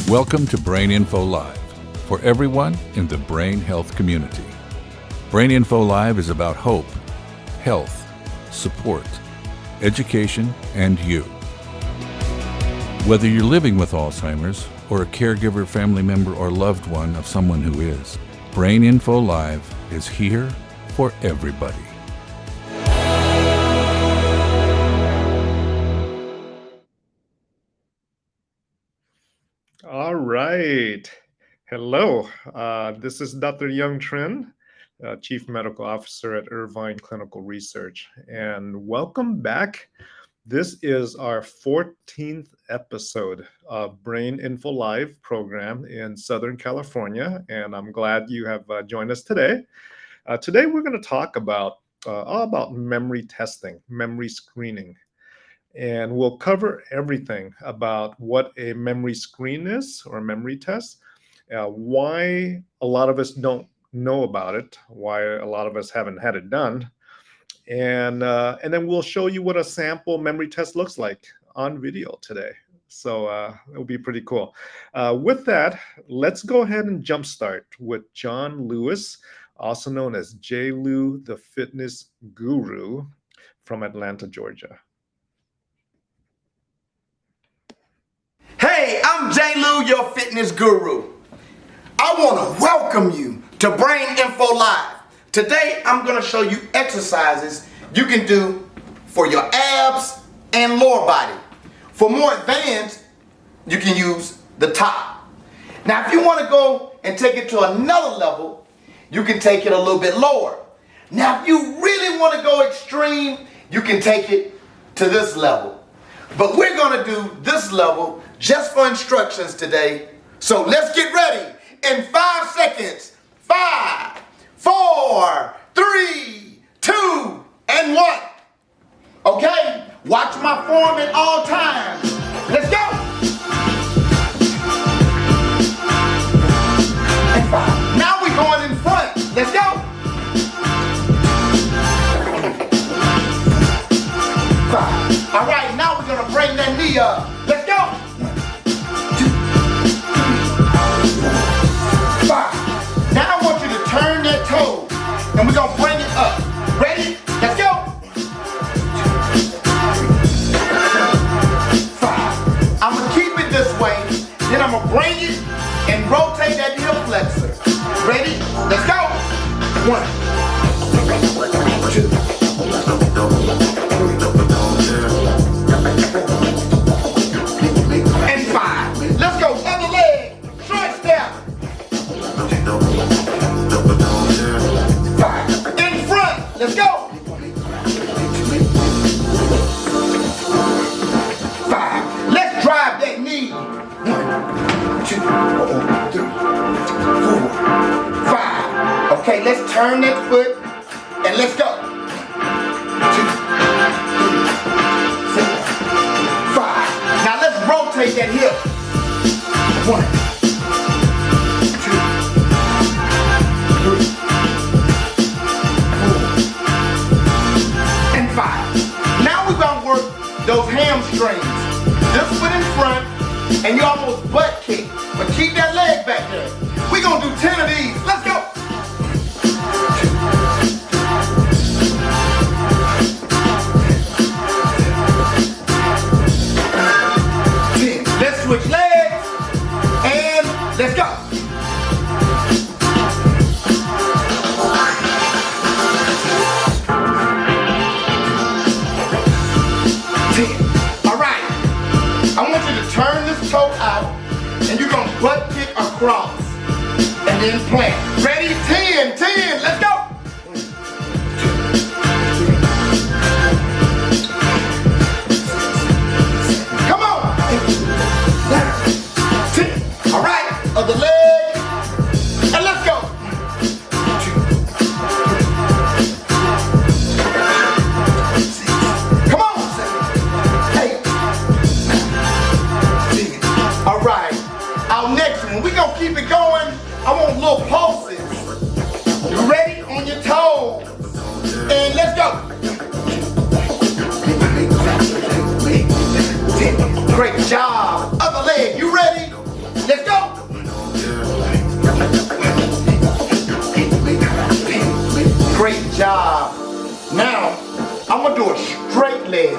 Welcome to Brain Info Live, for everyone in the brain health community. Brain Info Live is about hope, health, support, education, and you. Whether you're living with Alzheimer's or a caregiver, family member, or loved one of someone who is, Brain Info Live is here for everybody. All right. Hello. This is Dr. Young Trin, Chief Medical Officer at Irvine Clinical Research, and welcome back. This is our 14th episode of Brain Info Live program in Southern California, and I'm glad you have joined us today. Today we're going to talk all about memory testing, memory screening. And we'll cover everything about what a memory screen is or a memory test, why a lot of us don't know about it, why a lot of us haven't had it done, and then we'll show you what a sample memory test looks like on video today. So it'll be pretty cool. With that, let's go ahead and jumpstart with John Lewis, also known as J. Lou, the fitness guru from Atlanta, Georgia. Hey, I'm J. Lou, your fitness guru. I want to welcome you to Brain Info Live. Today, I'm going to show you exercises you can do for your abs and lower body. For more advanced, you can use the top. Now, if you want to go and take it to another level, you can take it a little bit lower. Now, if you really want to go extreme, you can take it to this level. But we're going to do this level just for instructions today. So let's get ready. In 5 seconds. 5, 4, 3, 2, and 1. Okay? Watch my form at all times. Let's go. And 5. Now we're going in front. Let's go. 5. All right, now we're gonna bring that knee up. Let's go. 5. Now I want you to turn that toe, and we're gonna bring it up. Ready? Let's go. 5. I'm gonna keep it this way, then I'm gonna bring it and rotate that hip flexor. Ready? Let's go. 1, 2. And 5. Let's go. Other leg. Short step. 5. In front. Let's go. 5. Let's drive that knee. 1, 2, 3, 4, 5. Okay, let's turn that foot and let's go. 5. Now let's rotate that hip. 1, 2, 3, 4, and 5. Now we're gonna work those hamstrings. This foot in front, and you almost butt kick, but keep that leg back there. We're gonna do 10 of these. Let's go. 10. Let's switch legs, and let's go. 10. All right. I want you to turn this toe out, and you're gonna butt kick across, and then plant. Ready? 10, 10. Let's go. 1, 2, 3. Come on. 10. All right. Other leg, and let's go. 2, 3. 6. Come on. 7, 8, 9, 10. All right. Our next one, we're gonna keep it going. I want little pulses. You ready? On your toes. And let's go. 10. Great job. Other leg, you ready? Let's Great job. Now, I'm gonna do a straight leg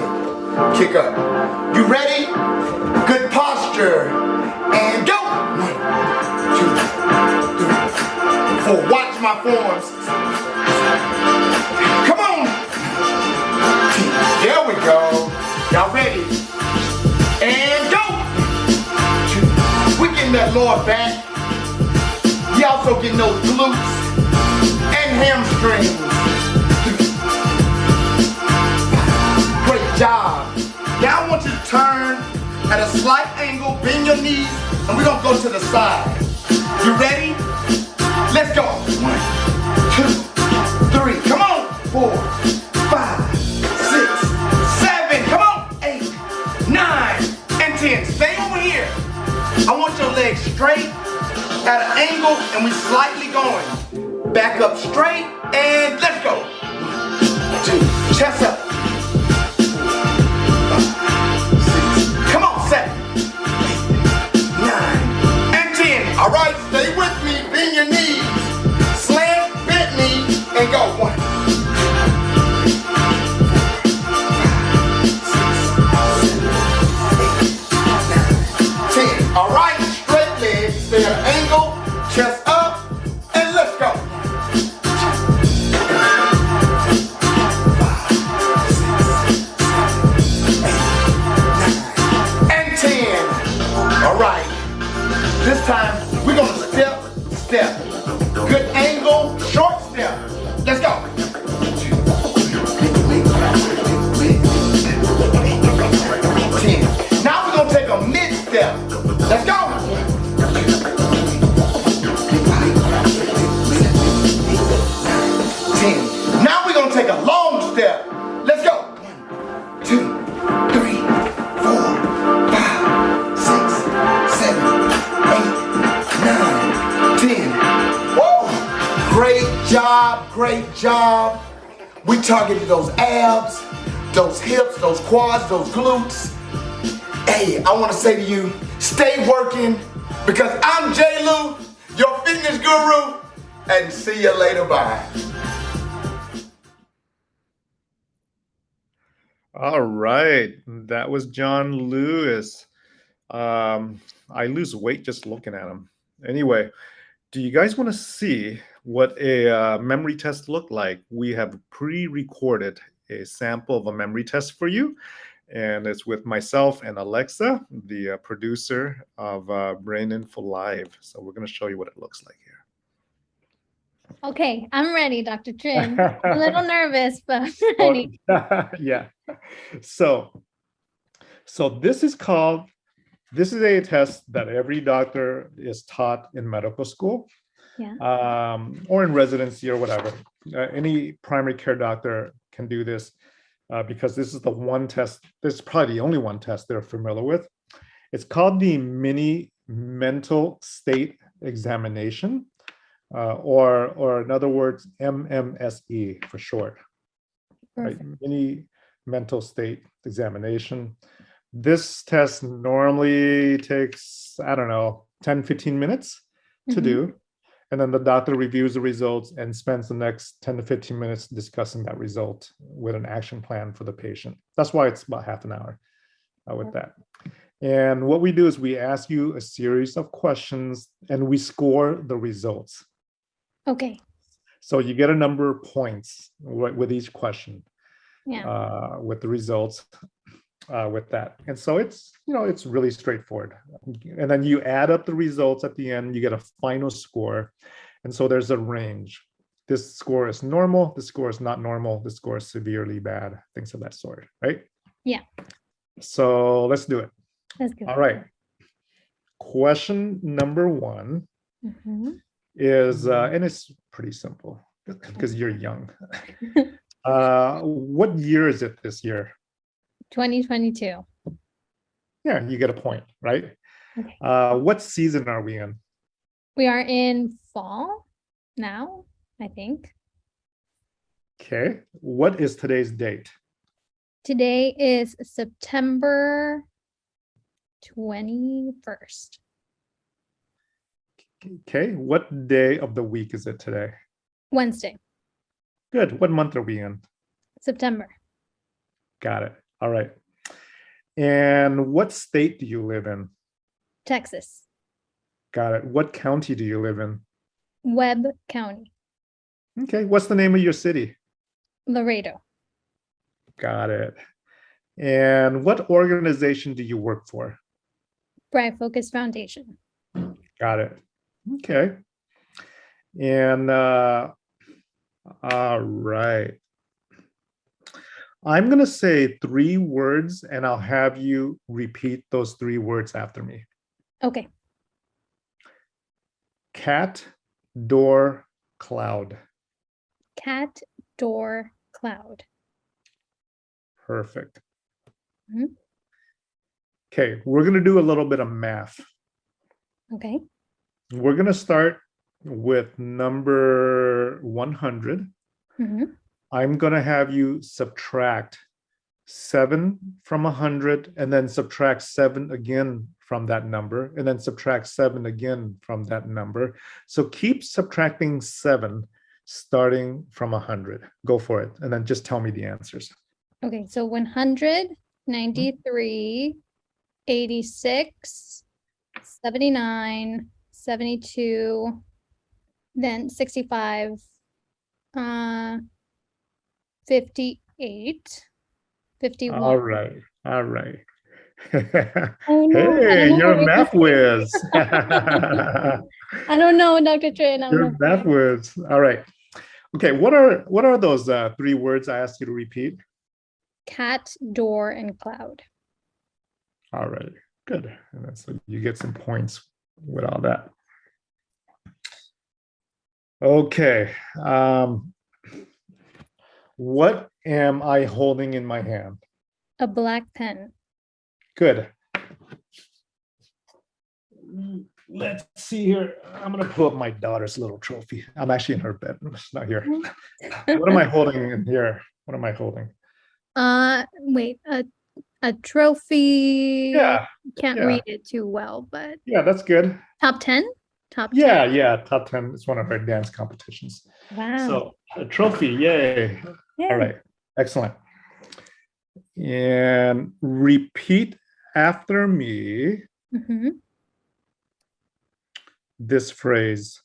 kick up. You ready? Good posture. And go. 1, 2, 3, 4. Watch my forms. Come on. There we go. Y'all ready? And go. 2. We getting that lower back. We also getting those glutes and hamstrings. 3. Great job. Now I want you to turn at a slight angle, bend your knees, and we're gonna go to the side. You ready? Let's go. 1, 2, 3. Come on. 4, 5, 6, 7. Come on. 8, 9, and 10. Stay over here. I want your legs straight at an angle, and we slightly going. Back up straight, and let's go. 1, 2, chest up. 6. Come on, 7, 8, 9, and 10. All right, stay with me. Bend your knees. Slant, bent knee, and go. 1, 10. All right, straight legs, stay at an angle, chest up, and let's go. 5, 6, 7, 8, 9, and 10. All right, this time we're gonna step, step. Good angle, short step. Let's go. 10. Now we're gonna take a mid step. Let's go. 10. Now we're gonna take a long step. Let's go. 1, 2, 3, 4, 5, 6, 7, 8, 9, 10. Woo! Great job, great job. We targeted those abs, those hips, those quads, those glutes. Hey, I want to say to you, stay working, because I'm J. Lou, your fitness guru, and see you later. Bye. All right, that was John Lewis. I lose weight just looking at him. Anyway, do you guys want to see what a memory test looked like? We have pre-recorded a sample of a memory test for you, and it's with myself and Alexa, the producer of Brain Info Live. So we're going to show you what it looks like here. Okay, I'm ready, Dr. Trin. I'm a little nervous, but I'm ready. Yeah. So this is a test that every doctor is taught in medical school, or in residency or whatever. Any primary care doctor can do this because this is the one test. This is probably the only one test they're familiar with. It's called the Mini Mental State Examination, or in other words, MMSE for short. Right? Mini Mental State Examination. This test normally takes, 10, 15 minutes to do. And then the doctor reviews the results and spends the next 10 to 15 minutes discussing that result with an action plan for the patient. That's why it's about half an hour with that. And what we do is we ask you a series of questions and we score the results. Okay. So you get a number of points with each question, with the results. With that. And so it's really straightforward. And then you add up the results at the end, you get a final score. And so there's a range. This score is normal, this score is not normal, this score is severely bad, things of that sort, right? Yeah. So let's do it. Let's go. All right. Question number 1 is, and it's pretty simple because you're young. What year is it this year? 2022. Yeah, you get a point, right? Okay. What season are we in? We are in fall now, I think. Okay. What is today's date? Today is September 21st. Okay, what day of the week is it today? Wednesday, Good. What month are we in? September, Got it. All right. And what state do you live in? Texas, Got it. What county do you live in? Webb County, Okay, what's the name of your city? Laredo, Got it. And what organization do you work for? Bright Focus Foundation. Got it. Okay. And all right. I'm going to say 3 words and I'll have you repeat those 3 words after me. Okay, Cat, door, cloud. cat, door, cloud. Perfect. Mhm. Okay, we're going to do a little bit of math. Okay, We're going to start with number 100. mhm, I'm going to have you subtract 7 from 100 and then subtract 7 again from that number and then subtract 7 again from that number. So keep subtracting 7 starting from 100. Go for it. And then just tell me the answers. okay, so 100, 93, 86, 79, 72, then 65, 58, 51. All right. All right. Oh no, I Hey, don't know you're what a math whiz. I don't know, Dr. Trin. I'm You're a not math whiz. All right. Okay, what are those 3 words I asked you to repeat? cat, door, and cloud. All right, good. And then so you get some points with all that. Okay. What am I holding in my hand? A black pen. Good. Let's see here. I'm going to pull up my daughter's little trophy. I'm actually in her bed. It's not here. What am I holding in here? What am I holding? Wait, a trophy. Yeah, Can't yeah. read it too well, but yeah, that's good. top 10? Top 10. Yeah, yeah, top 10. It's one of our dance competitions. Wow. So a trophy, yay. Yay. All right, excellent. And repeat after me Mhm. this phrase.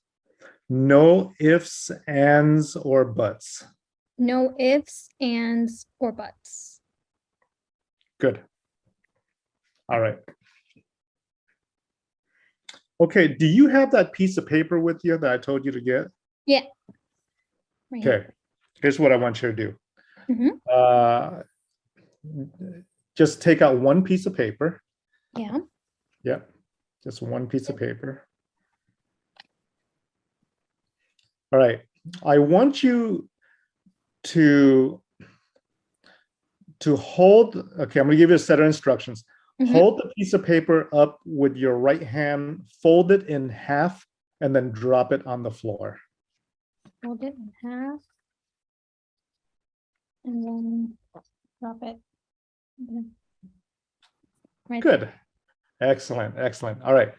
No ifs, ands, or buts. No ifs, ands, or buts. Good. All right. Okay, do you have that piece of paper with you that I told you to get? Yeah. Right here. Okay, here's what I want you to do. Mhm. Just take out one piece of paper. Yeah. Yep, just one piece of paper. All right, I want you to hold, okay, I'm gonna give you a set of instructions. Mhm. Hold the piece of paper up with your right hand, fold it in half, and then drop it on the floor. Fold it in half. And then drop it. Right there. Good. Excellent, excellent. All right.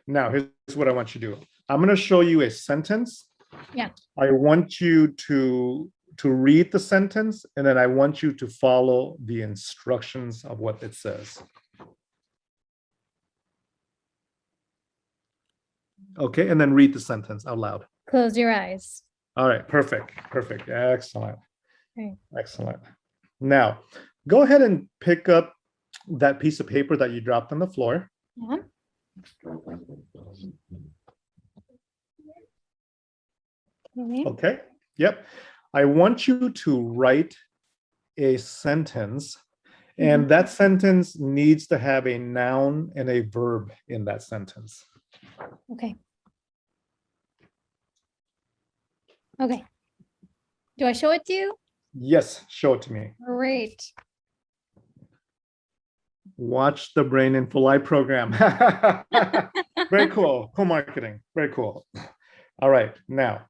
Now, here's what I want you to do. I'm going to show you a sentence. Yeah. I want you to read the sentence, and then I want you to follow the instructions of what it says. Okay, and then read the sentence out loud. Close your eyes. All right, perfect, perfect, excellent, Okay. excellent. Now, go ahead and pick up that piece of paper that you dropped on the floor. Yeah. Okay. Okay, yep. I want you to write a sentence, and that sentence needs to have a noun and a verb in that sentence. Okay. Okay. Do I show it to you? Yes, show it to me. Great. Watch the Brain Info Live program. Very cool. Co-marketing. Very cool. All right, now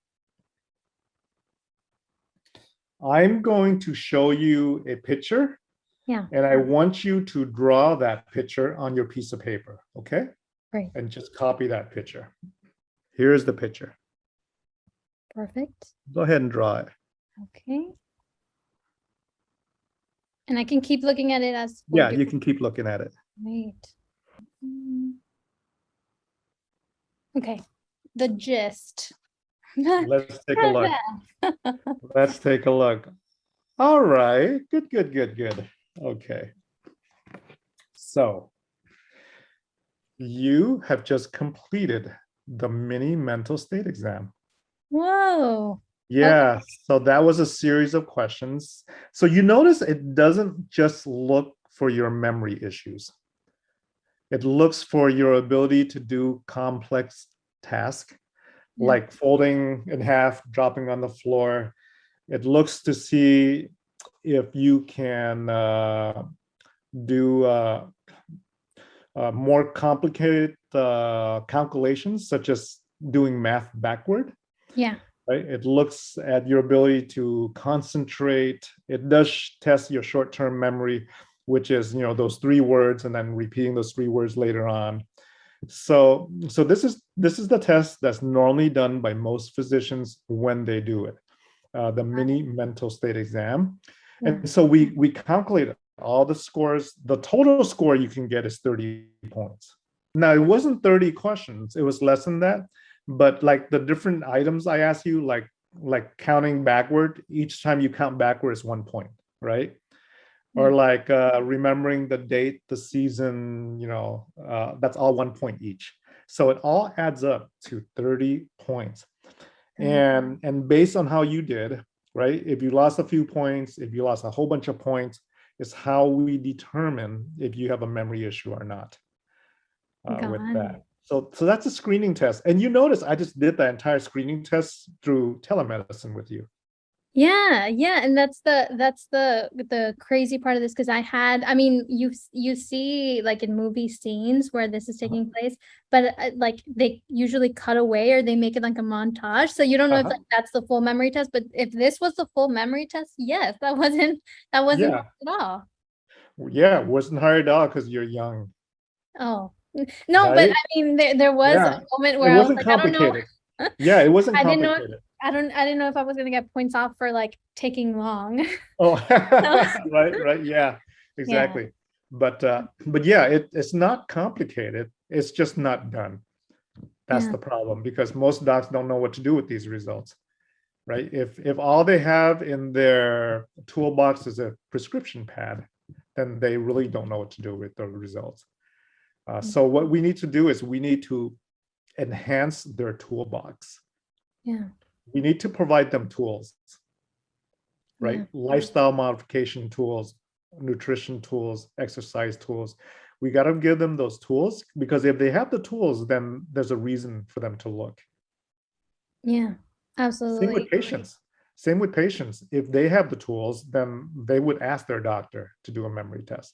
I'm going to show you a picture. Yeah. And I want you to draw that picture on your piece of paper, okay? Great. And just copy that picture. Here's the picture. Perfect. Go ahead and draw it. Okay. And I can keep looking at it as we're Yeah, doing. you can keep looking at it. Right. Mm. Okay. The gist. Let's take a look. Let's take a look. All right. Good, good, good, good. Okay. So you have just completed the mini mental state exam. Whoa. Yeah, so that was a series of questions. So you notice it doesn't just look for your memory issues. It looks for your ability to do complex tasks, Yeah. like folding in half, dropping on the floor. It looks to see if you can do more complicated calculations, such as doing math backward. Yeah. Right? It looks at your ability to concentrate. It does test your short-term memory, which is, those 3 words and then repeating those 3 words later on. So this is the test that's normally done by most physicians when they do it, the mini mental state exam. Yeah. And so we calculate all the scores. The total score you can get is 30 points. Now, it wasn't 30 questions. It was less than that. But like the different items I asked you, like counting backward, each time you count backward is 1 point, right? Or like remembering the date, the season, that's all 1 point each. So it all adds up to 30 points. And based on how you did, right? If you lost a few points, if you lost a whole bunch of points, is how we determine if you have a memory issue or not with that. So that's a screening test. And you notice I just did the entire screening test through telemedicine with you. Yeah, and that's the crazy part of this, because I mean, you see like in movie scenes where this is taking place, but like they usually cut away or they make it like a montage, so you don't know if like that's the full memory test. But if this was the full memory test, yes, that wasn't hard at all. Yeah, it wasn't hard at all because you're young. Oh no, right? but I mean there was a moment where it I was wasn't like, complicated. I don't know. Yeah, it wasn't I didn't know. complicated. I didn't know if I was gonna get points off for like taking long. Oh, right. Yeah, exactly. Yeah. But yeah, it's not complicated. It's just not done. That's the problem, because most docs don't know what to do with these results, right? If all they have in their toolbox is a prescription pad, then they really don't know what to do with the results. So what we need to do is we need to enhance their toolbox. Yeah. We need to provide them tools, right? Lifestyle modification tools, nutrition tools, exercise tools. We got to give them those tools, because if they have the tools, then there's a reason for them to look. Yeah, absolutely. Same with patients. If they have the tools, then they would ask their doctor to do a memory test.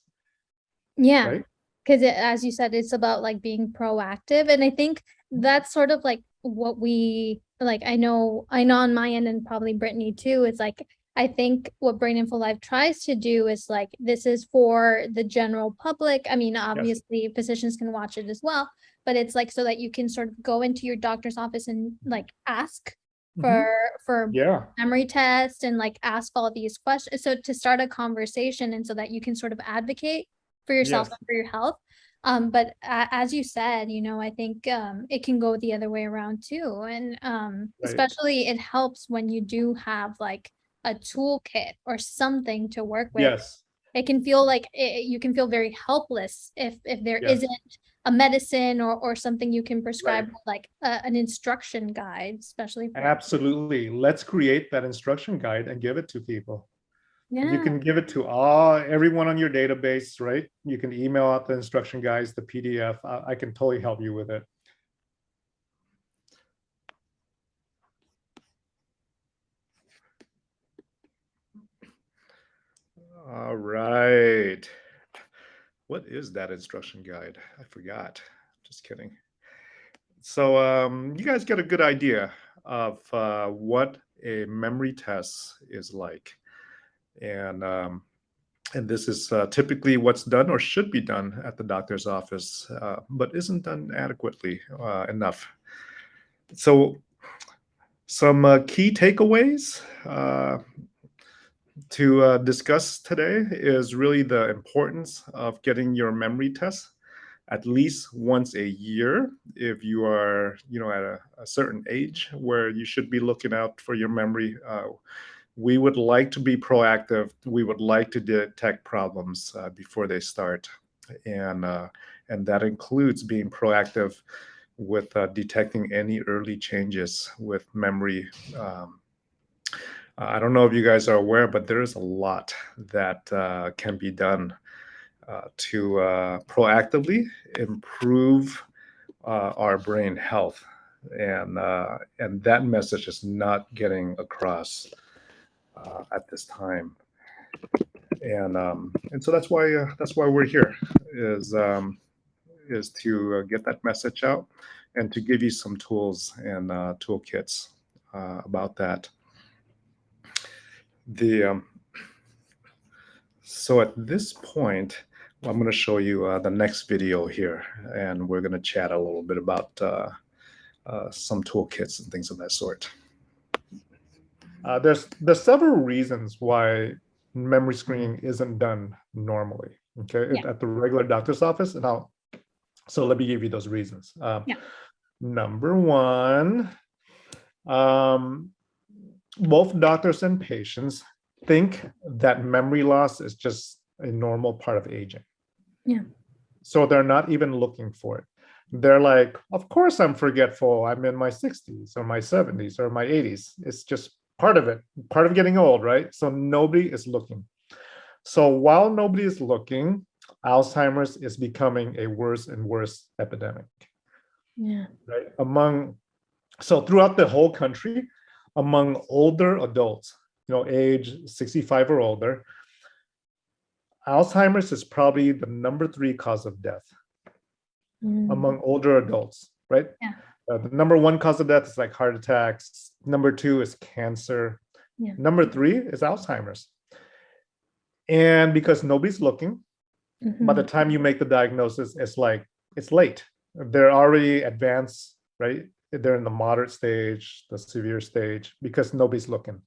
Yeah. Right? Because as you said, it's about like being proactive. And I think that's sort of like what we like. I know on my end, and probably Brittany too, it's like, I think what Brain Info Live tries to do is like, this is for the general public. I mean, obviously physicians can watch it as well, but it's like so that you can sort of go into your doctor's office and like ask for memory test and like ask all these questions. So to start a conversation, and so that you can sort of advocate for yourself and for your health. But as you said, I think it can go the other way around too. And especially it helps when you do have like a toolkit or something to work with. Yes. It can feel like you can feel very helpless if there isn't a medicine or something you can prescribe, like an instruction guide, especially. Absolutely. Let's create that instruction guide and give it to people. Yeah. You can give it to everyone on your database, right? You can email out the instruction guides, the PDF. I can totally help you with it. All right. What is that instruction guide? I forgot. Just kidding. So you guys get a good idea of what a memory test is like. And this is typically what's done or should be done at the doctor's office, but isn't done adequately enough. So some key takeaways to discuss today is really the importance of getting your memory test at least once a year if you are at a certain age where you should be looking out for your memory. We would like to be proactive. We would like to detect problems before they start, and that includes being proactive with detecting any early changes with memory. I don't know if you guys are aware, but there is a lot that can be done to proactively improve our brain health, and that message is not getting across at this time, and so that's why we're here is to get that message out and to give you some tools and toolkits about that. The So at this point, I'm going to show you the next video here, and we're going to chat a little bit about some toolkits and things of that sort. There's several reasons why memory screening isn't done normally, okay, at the regular doctor's office. And so let me give you those reasons. Number one, both doctors and patients think that memory loss is just a normal part of aging. So they're not even looking for it. They're like, of course I'm forgetful. I'm in my 60s or my 70s or my 80s. It's just part of it, part of getting old, right? So nobody is looking. So while nobody is looking, Alzheimer's is becoming a worse and worse epidemic. Right? So throughout the whole country, among older adults, age 65 or older, Alzheimer's is probably the number 3 cause of death among older adults, right? The number 1 cause of death is like heart attacks. Number 2 is cancer. Number 3 is Alzheimer's. And because nobody's looking, by the time you make the diagnosis, it's late. They're already advanced, right? They're in the moderate stage, the severe stage, because nobody's looking.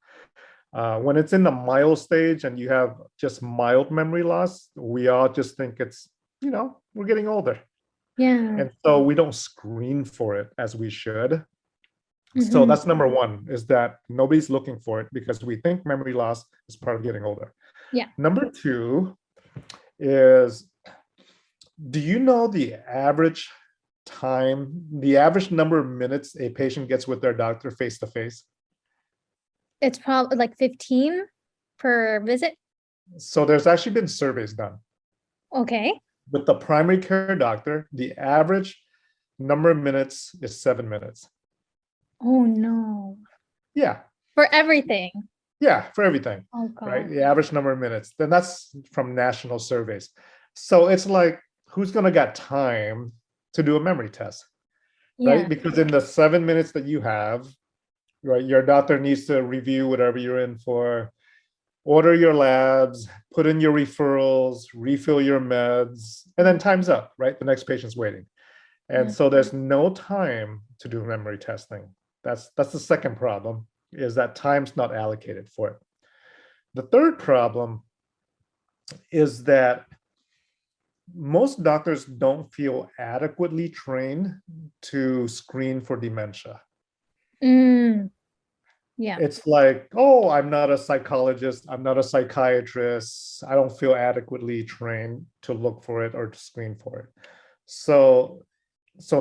When it's in the mild stage and you have just mild memory loss, we all just think it's, we're getting older. And so we don't screen for it as we should. So that's number 1, is that nobody's looking for it because we think memory loss is part of getting older. Number 2 is, do you know the average number of minutes a patient gets with their doctor face to face? It's probably like 15 per visit. So there's actually been surveys done. Okay. With the primary care doctor, the average number of minutes is 7 minutes. Oh no. Yeah. For everything. Yeah, for everything. Oh God. Right? The average number of minutes. Then that's from national surveys. So it's like, who's gonna get time to do a memory test? Right? Because in the 7 minutes that you have, right, your doctor needs to review whatever you're in for, order your labs, put in your referrals, refill your meds, and then time's up, right? The next patient's waiting. And so there's no time to do memory testing. That's the second problem, is that time's not allocated for it. The third problem is that most doctors don't feel adequately trained to screen for dementia. It's like, oh, I'm not a psychologist, I'm not a psychiatrist, I don't feel adequately trained to look for it or to screen for it. So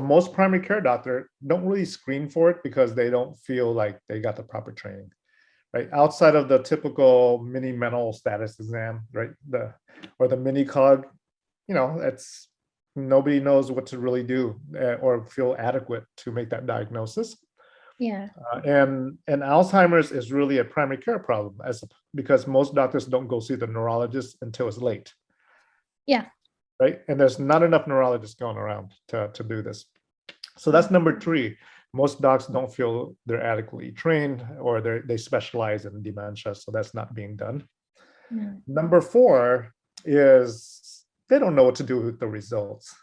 most primary care doctors don't really screen for it because they don't feel like they got the proper training, right? Outside of the typical mini mental status exam, right? Or the mini cog, it's nobody knows what to really do or feel adequate to make that diagnosis. And Alzheimer's is really a primary care problem because most doctors don't go see the neurologist until it's late. Right? And there's not enough neurologists going around to do this. So that's number 3. Most docs don't feel they're adequately trained, or they specialize in dementia, so that's not being done. Number 4 is they don't know what to do with the results.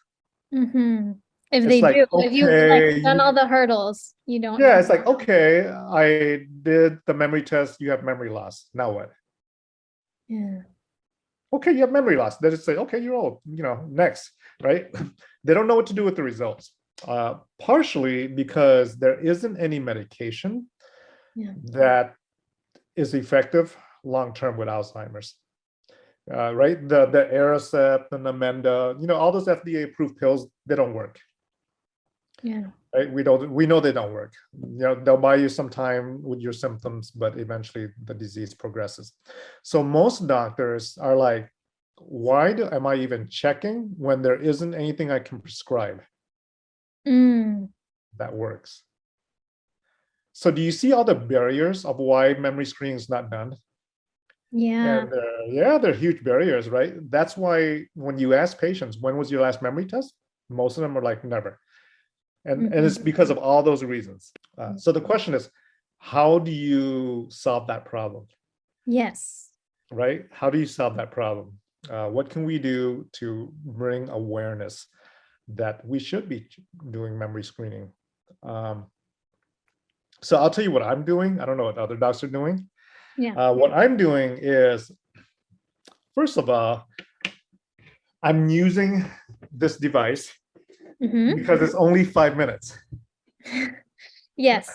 If It's they like, do, if you've like okay, done all the hurdles, you don't yeah, know. it's like, okay, I did the memory test, you have memory loss. Now what? Yeah. Okay, you have memory loss. They just say, okay, you're old, next, right? They don't know what to do with the results. Partially because there isn't any medication Yeah. that is effective long-term with Alzheimer's. Right? The Aricept and the Namenda, all those FDA-approved pills, they don't work. Yeah. Right? We know they don't work. They'll buy you some time with your symptoms, but eventually the disease progresses. So most doctors are like, why am I even checking when there isn't anything I can prescribe that works? So do you see all the barriers of why memory screening is not done? Yeah. And yeah, they're huge barriers, right? That's why when you ask patients, when was your last memory test? Most of them are like, never. And it's because of all those reasons. So the question is, how do you solve that problem? Yes. Right? How do you solve that problem? What can we do to bring awareness that we should be doing memory screening? So I'll tell you what I'm doing. I don't know what other docs are doing. Yeah. What I'm doing is, first of all, I'm using this device because it's only 5 minutes. Yes.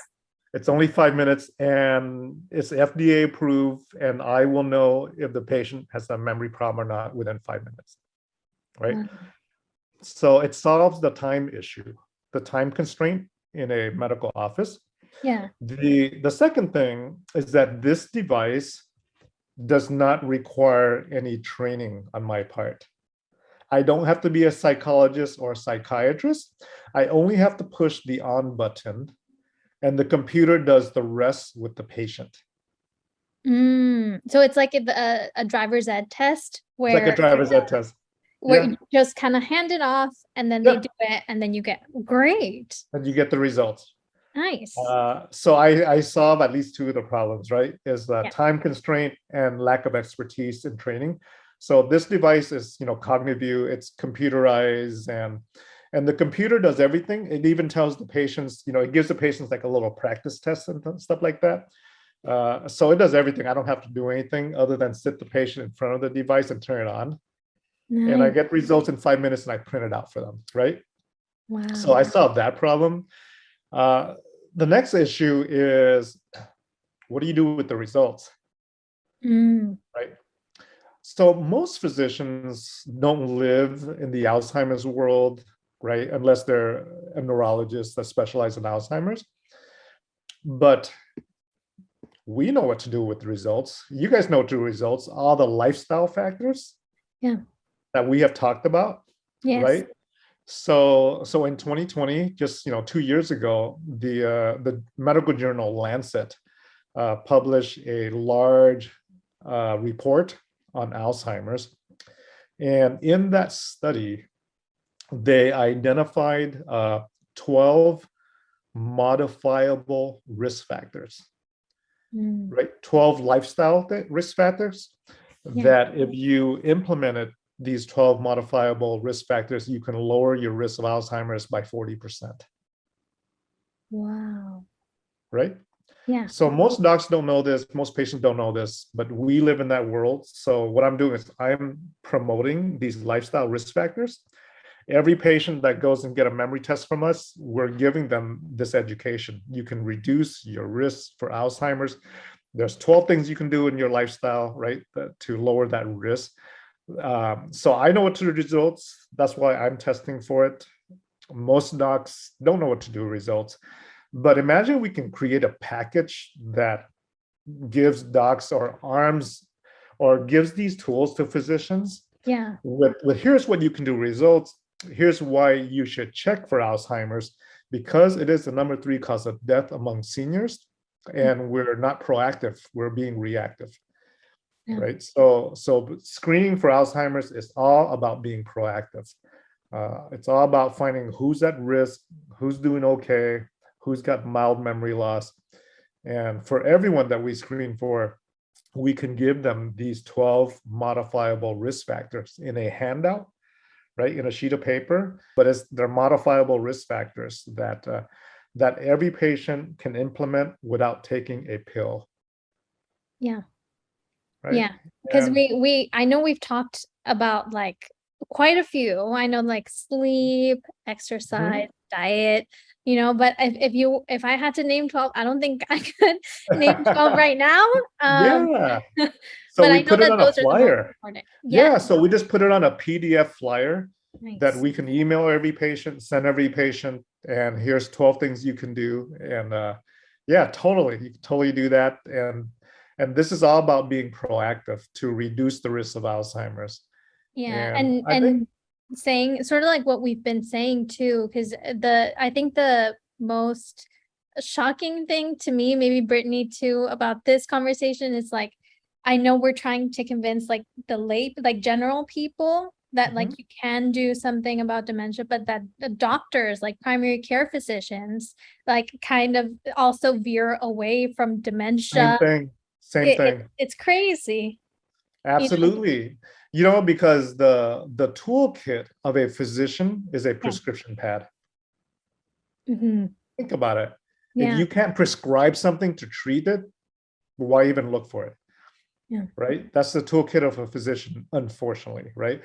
It's only 5 minutes and it's FDA approved, and I will know if the patient has a memory problem or not within 5 minutes, right? Wow. So it solves the time issue, the time constraint in a medical office. Yeah. The second thing is that this device does not require any training on my part. I don't have to be a psychologist or a psychiatrist. I only have to push the on button, and the computer does the rest with the patient. So it's like a driver's ed test It's like a where driver's ed test. you just kind of hand it off and then they do it and then you get great. And you get the results. Nice. So I solve at least two of the problems, right? Is the Yeah. time constraint and lack of expertise in training. So this device is, CogniView, it's computerized, and the computer does everything. It even tells the patients, it gives the patients like a little practice test and stuff like that. So it does everything. I don't have to do anything other than sit the patient in front of the device and turn it on. Nice. And I get results in 5 minutes and I print it out for them, right? Wow. So I solved that problem. The next issue is, what do you do with the results? Right? So most physicians don't live in the Alzheimer's world, right? Unless they're a neurologist that specializes in Alzheimer's. But we know what to do with the results. You guys know what to do with results, all the lifestyle factors that we have talked about, right? So in 2020, just 2 years ago, the medical journal Lancet published a large report on Alzheimer's, and in that study, they identified 12 modifiable risk factors, right? 12 lifestyle risk factors that if you implemented these 12 modifiable risk factors, you can lower your risk of Alzheimer's by 40%. Wow. Right? Yeah. So most docs don't know this, most patients don't know this, but we live in that world. So what I'm doing is I'm promoting these lifestyle risk factors. Every patient that goes and get a memory test from us, we're giving them this education. You can reduce your risk for Alzheimer's. There's 12 things you can do in your lifestyle, right, to lower that risk. So I know what to do with results. That's why I'm testing for it. Most docs don't know what to do with results. But imagine we can create a package that gives docs or arms or gives these tools to physicians. Yeah. With here's what you can do results. Here's why you should check for Alzheimer's, because it is the number 3 cause of death among seniors, and we're not proactive, we're being reactive. Right? So screening for Alzheimer's is all about being proactive. It's all about finding who's at risk, who's doing okay, who's got mild memory loss. And for everyone that we screen for, we can give them these 12 modifiable risk factors in a handout, right, in a sheet of paper, but they're modifiable risk factors that every patient can implement without taking a pill, Yeah. right? Yeah. Because And I know we've talked about like quite a few. I know like sleep, exercise, diet, but if I had to name 12, I don't think I could name 12 right now. yeah, so But we I know put it that on a those are the most flyer. important. Yeah, Yeah. so we just put it on a PDF flyer that Nice. we can email every patient, send every patient, and here's 12 things you can do. And yeah, totally. You can totally do that. And this is all about being proactive to reduce the risk of Alzheimer's. Yeah. And And I think, saying sort of like what we've been saying too, because I think the most shocking thing to me, maybe Brittany too, about this conversation is like, I know we're trying to convince like like general people that like Mhm. you can do something about dementia, but that the doctors, like primary care physicians, like kind of also veer away from Same dementia. thing, same thing. It's crazy, you know? Absolutely. Because the toolkit of a physician is a Yeah. prescription pad. Mhm. Think about it. If Yeah. you can't prescribe something to treat it, why even look for it? Yeah. Right? That's the toolkit of a physician, unfortunately, right?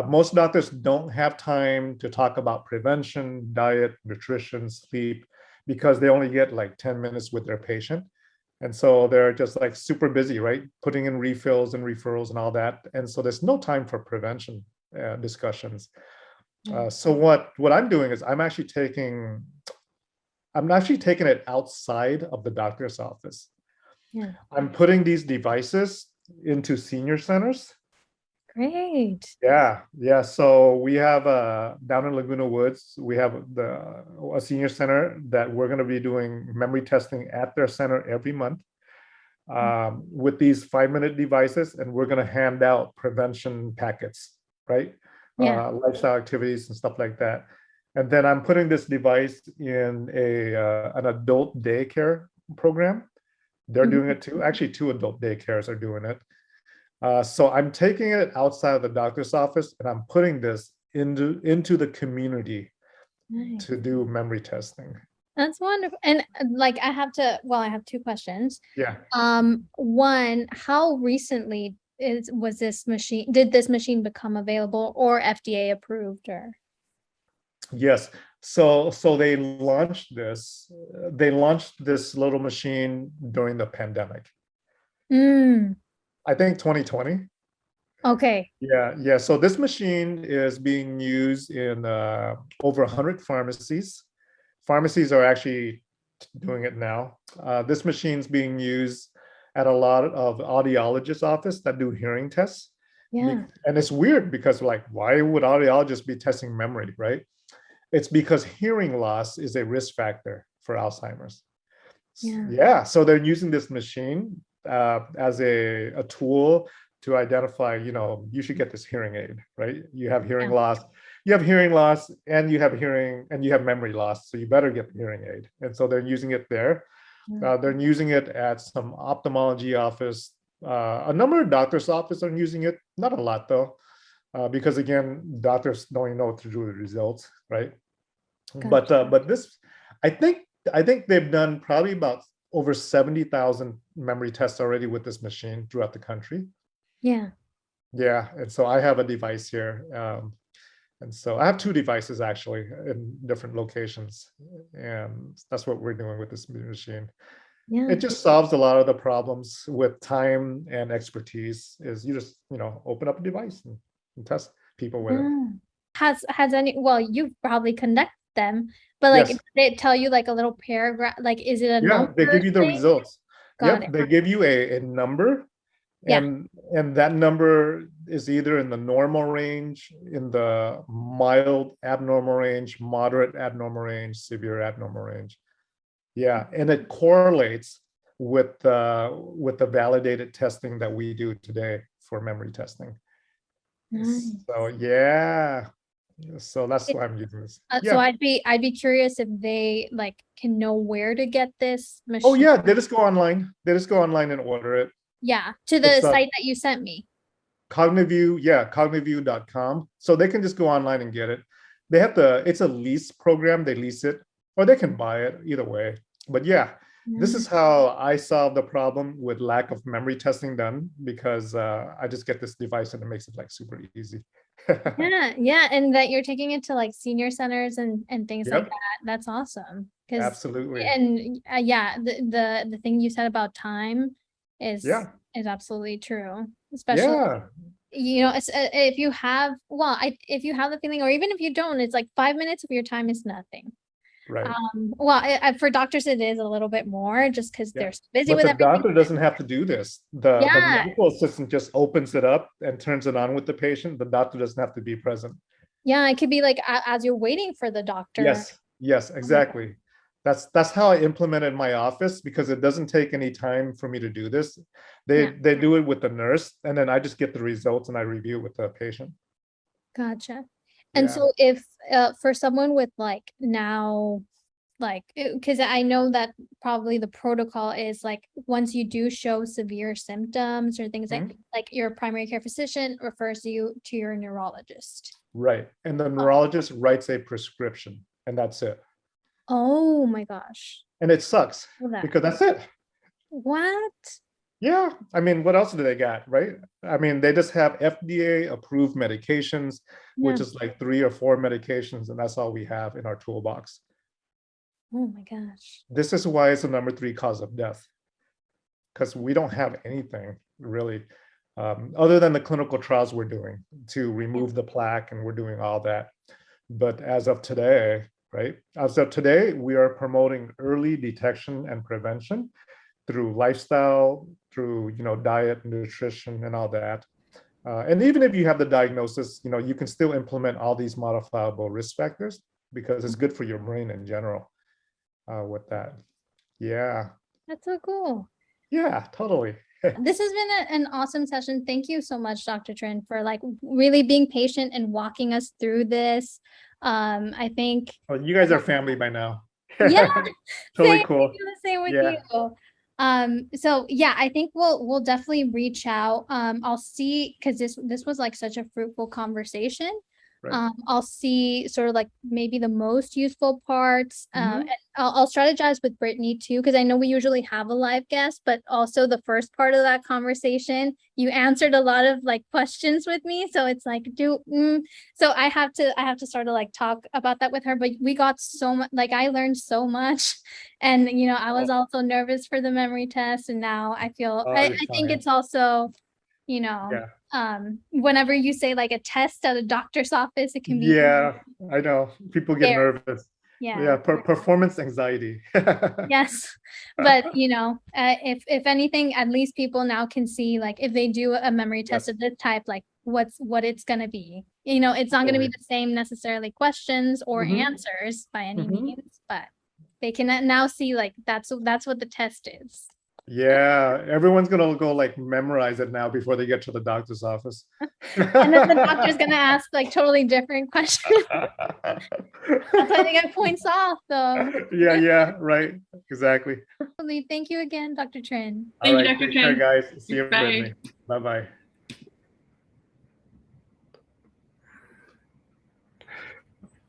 Most doctors don't have time to talk about prevention, diet, nutrition, sleep, because they only get like 10 minutes with their patient. And so they're just like super busy, right? Putting in refills and referrals and all that. And so there's no time for prevention discussions. So what I'm doing is I'm actually taking it outside of the doctor's office. Yeah. I'm putting these devices into senior centers. Great. Yeah. So we have down in Laguna Woods, we have a senior center that we're going to be doing memory testing at their center every month with these 5-minute devices, and we're going to hand out prevention packets, right? Yeah. Lifestyle activities and stuff like that. And then I'm putting this device in an adult daycare program. They're doing it too. Actually, 2 adult daycares are doing it. So I'm taking it outside of the doctor's office and I'm putting this into the community Nice. to do memory testing. That's wonderful. And like I have 2 questions. Yeah. One, how recently did this machine become available or FDA approved or? Yes. So they launched this. They launched this little machine during the pandemic. I think 2020. Okay. Yeah. So this machine is being used in over 100 pharmacies. Pharmacies are actually doing it now. This machine's being used at a lot of audiologists' office that do hearing tests. Yeah. And it's weird because like, why would audiologists be testing memory, right? It's because hearing loss is a risk factor for Alzheimer's. Yeah. So they're using this machine as a tool to identify, you should get this hearing aid, right? You have hearing loss. You have hearing loss and you have memory loss. So you better get the hearing aid. And so they're using it there. They're using it at some ophthalmology office. A number of doctors' offices are using it. Not a lot though, because again, doctors don't even know what to do with the results, right? Gotcha. But this, I think they've done probably about over 70,000 memory tests already with this machine throughout the country. Yeah. And so I have a device here. And so I have 2 devices actually in different locations. And that's what we're doing with this machine. Yeah. It just solves a lot of the problems with time and expertise is you just, open up a device and test people with it. Well, you've probably conducted them, but like, Yes. did they tell you like a little paragraph, like, is it a Yeah, number they give you the thing? results. Got Yep, it. they give you a number. Yeah. And that number is either in the normal range, in the mild abnormal range, moderate abnormal range, severe abnormal range. Yeah, and it correlates with the validated testing that we do today for memory testing. Nice. So yeah, so that's why I'm using this. So I'd be curious if they like can know where to get this machine. Oh yeah, they just go online. They just go online and order it. Yeah, to the site that you sent me. CogniView, yeah, cogniview.com. So they can just go online and get it. It's a lease program, they lease it, or they can buy it, either way. But yeah, this is how I solve the problem with lack of memory testing done, because I just get this device and it makes it like super easy. Yeah, and that you're taking it to like senior centers and things like Yep, that. That's awesome. Because absolutely. and yeah, the thing you said about time is Yeah, absolutely true. Especially, yeah, if you have, well, if you have the feeling, or even if you don't, it's like 5 minutes of your time is nothing. right. Well, for doctors it is a little bit more, just because Yeah. they're so busy But with the everything. doctor doesn't have to do this. The Yeah, medical assistant just opens it up and turns it on with the patient. The doctor doesn't have to be present. yeah, it could be like as you're waiting for the doctor. Yes, exactly. That's how I implemented my office, because it doesn't take any time for me to do this. Yeah. They do it with the nurse, and then I just get the results and I review it with the patient. Gotcha. And Yeah. so if for someone with like now, like, because I know that probably the protocol is like once you do show severe symptoms or things Mhm. like your primary care physician refers you to your neurologist. Right. And the neurologist writes a prescription, and that's it. Oh my gosh. And it sucks Well, that because that's it. what? Yeah, I mean, what else do they got, right? I mean, they just have FDA approved medications, Yeah. which is like 3 or 4 medications, and that's all we have in our toolbox. Oh my gosh. This is why it's the number 3 cause of death, because we don't have anything really, other than the clinical trials we're doing to remove the plaque, and we're doing all that. But as of today, right? As of today, we are promoting early detection and prevention through lifestyle, through diet, nutrition, and all that. And even if you have the diagnosis, you can still implement all these modifiable risk factors, because it's good for your brain in general with that. Yeah, That's so cool. yeah, totally. This has been an awesome session. Thank you so much, Dr. Trin, for like really being patient and walking us through this. I think, Well, you guys are family by now. yeah, Totally same, cool. the same with Yeah. you. So yeah, I think we'll definitely reach out. I'll see, because this was like such a fruitful conversation. Right. I'll see sort of like maybe the most useful parts. Mhm. And I'll strategize with Brittany too, because I know we usually have a live guest, but also the first part of that conversation, you answered a lot of like questions with me. So it's like, so I have to sort of like talk about that with her. But we got so much, like I learned so much. And I was also nervous for the memory test. And now I feel Oh, I you're think fine. it's also, you know, Yeah. whenever you say like a test at a doctor's office, it can be Yeah, I know. People get scary. nervous. Yeah. Yeah, performance anxiety. Yes. But if anything, at least people now can see like if they do a memory test Yes. of this type, like what it's gonna be. It's not gonna be Totally. the same necessarily questions or Mhm. answers by any Mhm. means, but they can now see like that's what the test is. Yeah, everyone's gonna go like memorize it now before they get to the doctor's office. And then the doctor's gonna ask like totally different questions. That's why they get points off though. Yeah, right. Exactly. Thank you again, Dr. Trin. All Thank you, right, Dr. take care, Chen. guys. See you, Bye. Brittany. Bye-bye.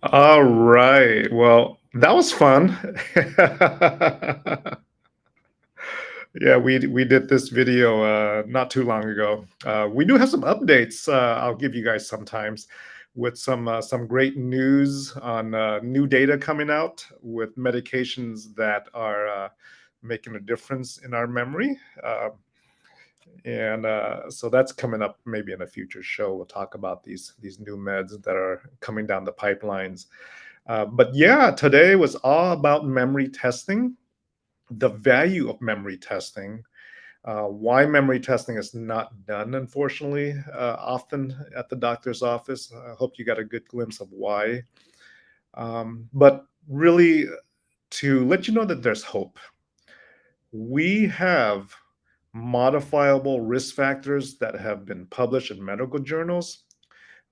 All right. Well, that was fun. Yeah, we did this video not too long ago. We do have some updates. I'll give you guys sometimes with some great news on new data coming out with medications that are making a difference in our memory. And so that's coming up maybe in a future show. We'll talk about these new meds that are coming down the pipelines. But yeah, today was all about memory testing, the value of memory testing, why memory testing is not done, unfortunately, often at the doctor's office. I hope you got a good glimpse of why. But really, to let you know that there's hope. We have modifiable risk factors that have been published in medical journals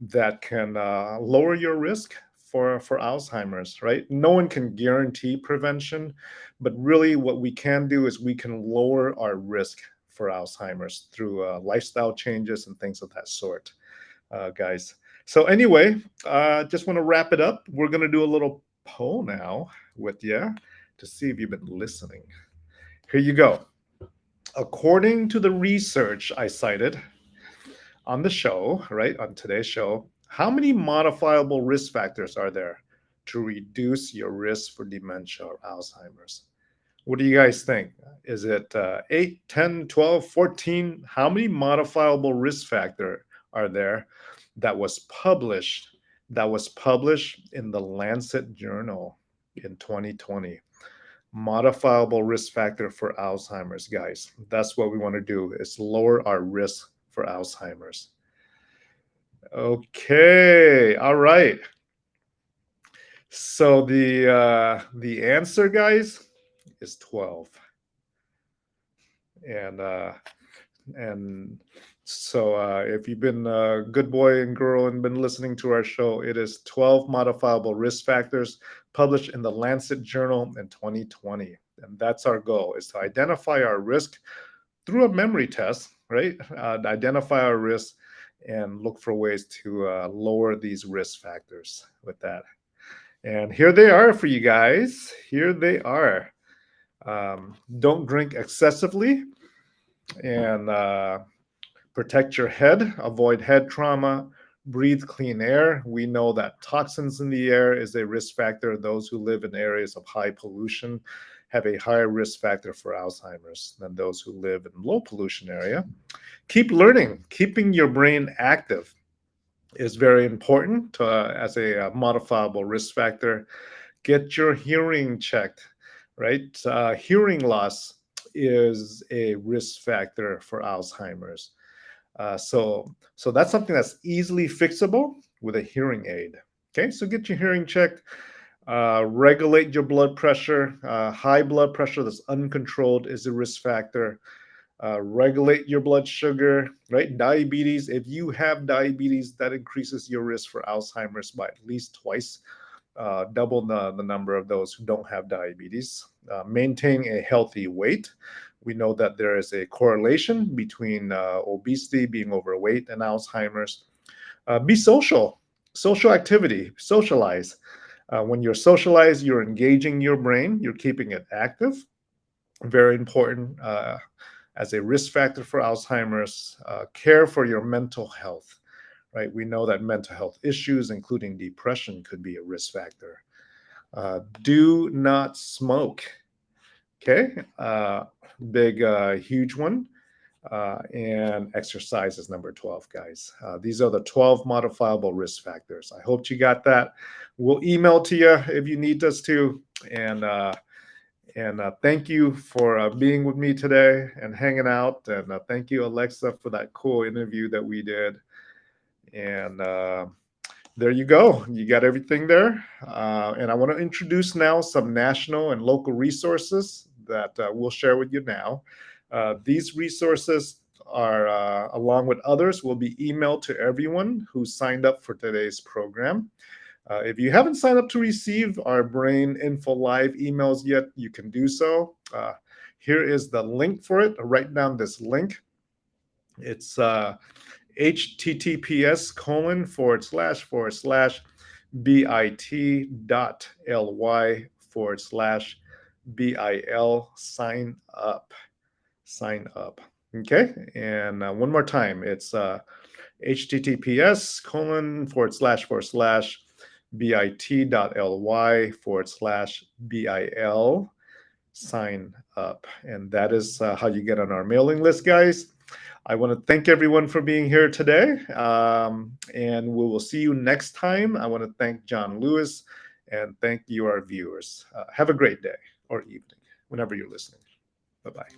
that can lower your risk for Alzheimer's, right? No one can guarantee prevention, but really what we can do is we can lower our risk for Alzheimer's through lifestyle changes and things of that sort, guys. So anyway, just want to wrap it up. We're going to do a little poll now with you to see if you've been listening. Here you go. According to the research I cited on the show, right, on today's show, how many modifiable risk factors are there to reduce your risk for dementia or Alzheimer's? What do you guys think? Is it 8, 10, 12, 14? How many modifiable risk factor are there that was published in the Lancet Journal in 2020? Modifiable risk factor for Alzheimer's, guys. That's what we want to do, is lower our risk for Alzheimer's. Okay, all right. So the answer, guys, is 12. And so if you've been a good boy and girl and been listening to our show, it is 12 modifiable risk factors published in the Lancet Journal in 2020. And that's our goal, is to identify our risk through a memory test, right? Identify our risk and look for ways to lower these risk factors with that. And here they are for you guys. Here they are. Don't drink excessively, and protect your head, avoid head trauma, breathe clean air. We know that toxins in the air is a risk factor. Those who live in areas of high pollution have a higher risk factor for Alzheimer's than those who live in low pollution area. Keep learning. Keeping your brain active is very important as a modifiable risk factor. Get your hearing checked, right? Hearing loss is a risk factor for Alzheimer's. So that's something that's easily fixable with a hearing aid. Okay, so get your hearing checked. Regulate your blood pressure. High blood pressure that's uncontrolled is a risk factor. Regulate your blood sugar, right? Diabetes. If you have diabetes, that increases your risk for Alzheimer's by at least twice, double the number of those who don't have diabetes. Maintaining a healthy weight. We know that there is a correlation between obesity, being overweight, and Alzheimer's. Be social activity, socialize. When you're socialized, you're engaging your brain, you're keeping it active. Very important as a risk factor for Alzheimer's. Care for your mental health, right? We know that mental health issues, including depression, could be a risk factor. Do not smoke. Okay, huge one. And exercise is number 12, guys. These are the 12 modifiable risk factors. I hope you got that. We'll email to you if you need us to. And thank you for being with me today and hanging out. And thank you, Alexa, for that cool interview that we did. And there you go. You got everything there. And I want to introduce now some national and local resources that we'll share with you now. These resources are, along with others, will be emailed to everyone who signed up for today's program. If you haven't signed up to receive our Brain Info Live emails yet, you can do so. Here is the link for it. Write down this link. It's https://bit.ly/BIL sign up. Okay, and one more time, it's https://bit.ly/BIL sign up. And that is how you get on our mailing list, guys. I want to thank everyone for being here today, and we will see you next time. I want to thank John Lewis and thank you, our viewers. Have a great day or evening, whenever you're listening. Bye-bye.